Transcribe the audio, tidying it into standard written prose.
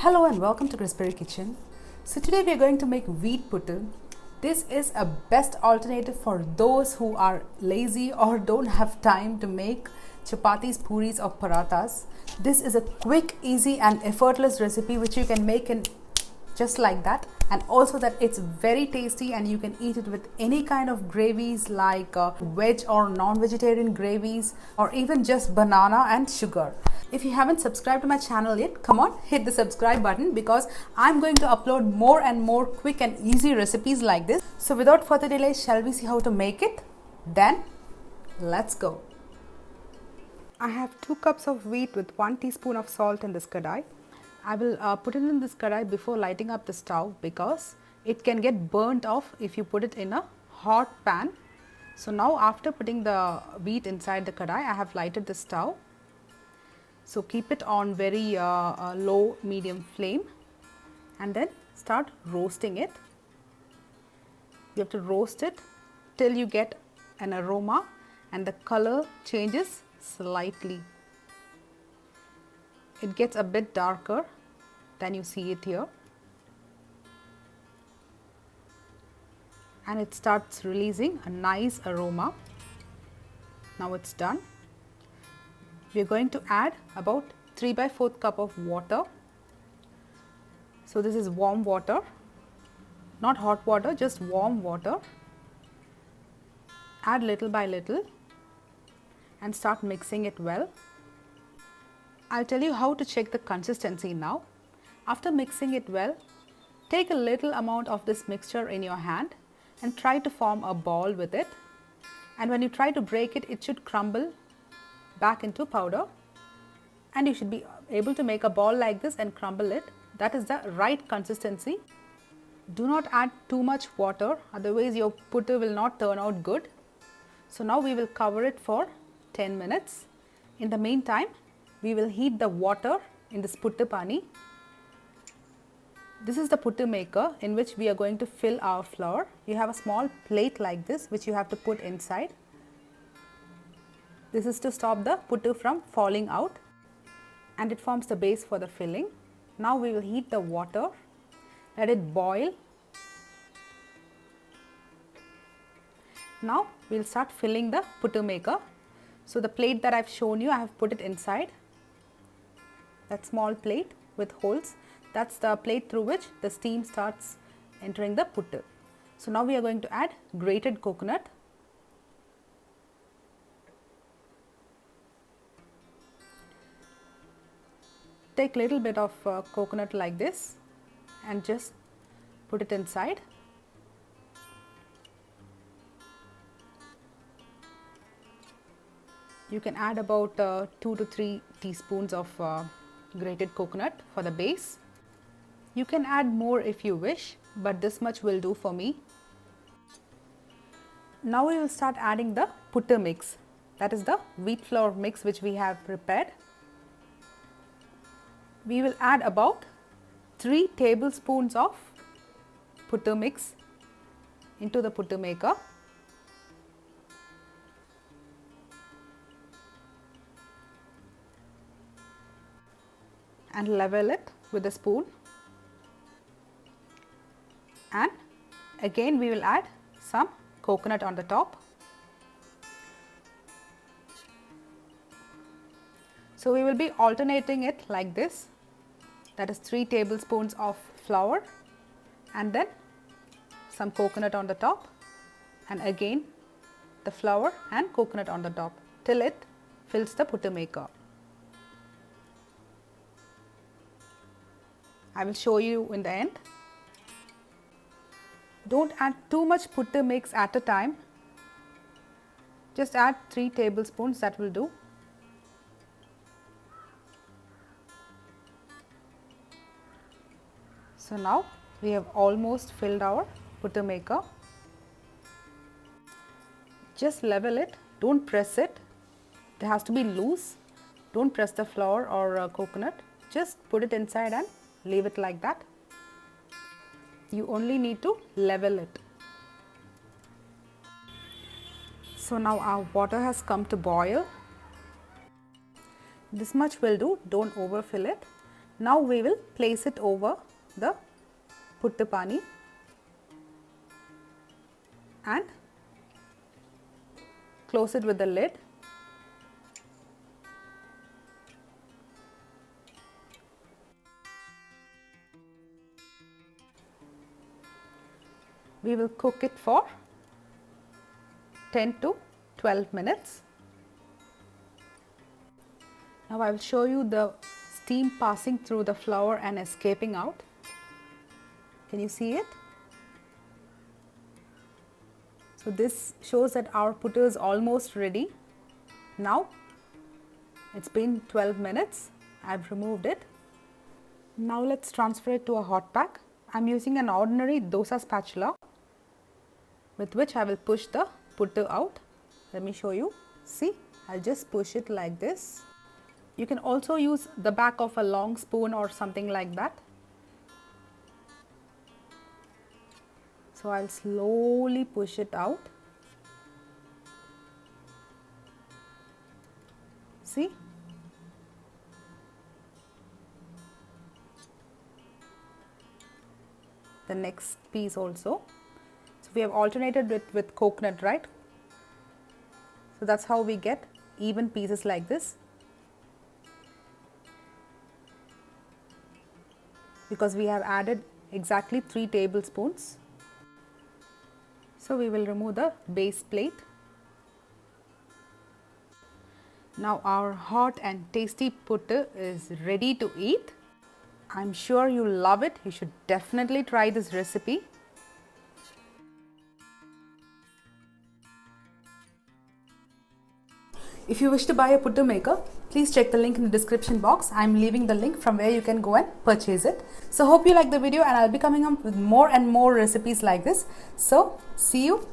Hello and welcome to Cryssberry Kitchen. So today we are going to make wheat puttu. This is a best alternative for those who are lazy or don't have time to make chapatis, puris or parathas. This is a quick, easy and effortless recipe which you can make in just like that, and also that it's very tasty and you can eat it with any kind of gravies like veg or non-vegetarian gravies or even just banana and sugar. If you haven't subscribed to my channel yet, come on, hit the subscribe button because I'm going to upload more and more quick and easy recipes like this. So without further delay, shall we see how to make it? Then let's go. I have 2 cups of wheat with 1 teaspoon of salt in this kadai. I will put it in this kadai before lighting up the stove because it can get burnt off if you put it in a hot pan. So now after putting the wheat inside the kadai, I have lighted the stove. So keep it on very low medium flame and then start roasting it. You have to roast it till you get an aroma and the color changes slightly. It gets a bit darker than you see it here, and it starts releasing a nice aroma. Now it's done. We are going to add about 3/4 cup of water. So this is warm water, not hot water, just warm water. Add little by little and start mixing it well. I'll tell you how to check the consistency now. After mixing it well, take a little amount of this mixture in your hand and try to form a ball with it. And when you try to break it, it should crumble back into powder. And you should be able to make a ball like this and crumble it. That is the right consistency. Do not add too much water, otherwise your puttu will not turn out good. So now we will cover it for 10 minutes. In the meantime, we will heat the water in this puttu pani. This is the puttu maker in which we are going to fill our flour. You have a small plate like this which you have to put inside. This is to stop the puttu from falling out, and it forms the base for the filling. Now we will heat the water, let it boil. Now we will start filling the puttu maker. So the plate that I have shown you, I have put it inside. That small plate with holes, that's the plate through which the steam starts entering the puttu. So now we are going to add grated coconut. Take little bit of coconut like this and just put it inside. You can add about 2 to 3 teaspoons of grated coconut for the base. You can add more if you wish, but this much will do for me. Now we will start adding the puttu mix. That is the wheat flour mix which we have prepared. We will add about 3 tablespoons of puttu mix into the puttu maker. And level it with a spoon, and again we will add some coconut on the top. So we will be alternating it like this. That is 3 tablespoons of flour and then some coconut on the top, and again the flour and coconut on the top till it fills the puttu maker. I will show you in the end. Don't add too much puttu mix at a time. Just add 3 tablespoons, that will do. So now we have almost filled our puttu maker. Just level it, don't press it. It has to be loose. Don't press the flour or coconut. Just put it inside and leave it like that. You only need to level it. So now our water has come to boil. This much will do, don't overfill it. Now we will place it over the puttu pani and close it with the lid. We will cook it for 10 to 12 minutes. Now I will show you the steam passing through the flour and escaping out. Can you see it? So this shows that our puttu is almost ready. Now it's been 12 minutes. I've removed it. Now let's transfer it to a hot pack. I'm using an ordinary dosa spatula with which I will push the puttu out. Let me show you. See, I'll just push it like this. You can also use the back of a long spoon or something like that. So I'll slowly push it out. See? The next piece also. So we have alternated it with coconut, right? So that's how we get even pieces like this. Because we have added exactly 3 tablespoons. So we will remove the base plate. Now our hot and tasty puttu is ready to eat. I'm sure you love it. You should definitely try this recipe. If you wish to buy a puttu maker, please check the link in the description box. I'm leaving the link from where you can go and purchase it. So hope you like the video, and I'll be coming up with more and more recipes like this. So see you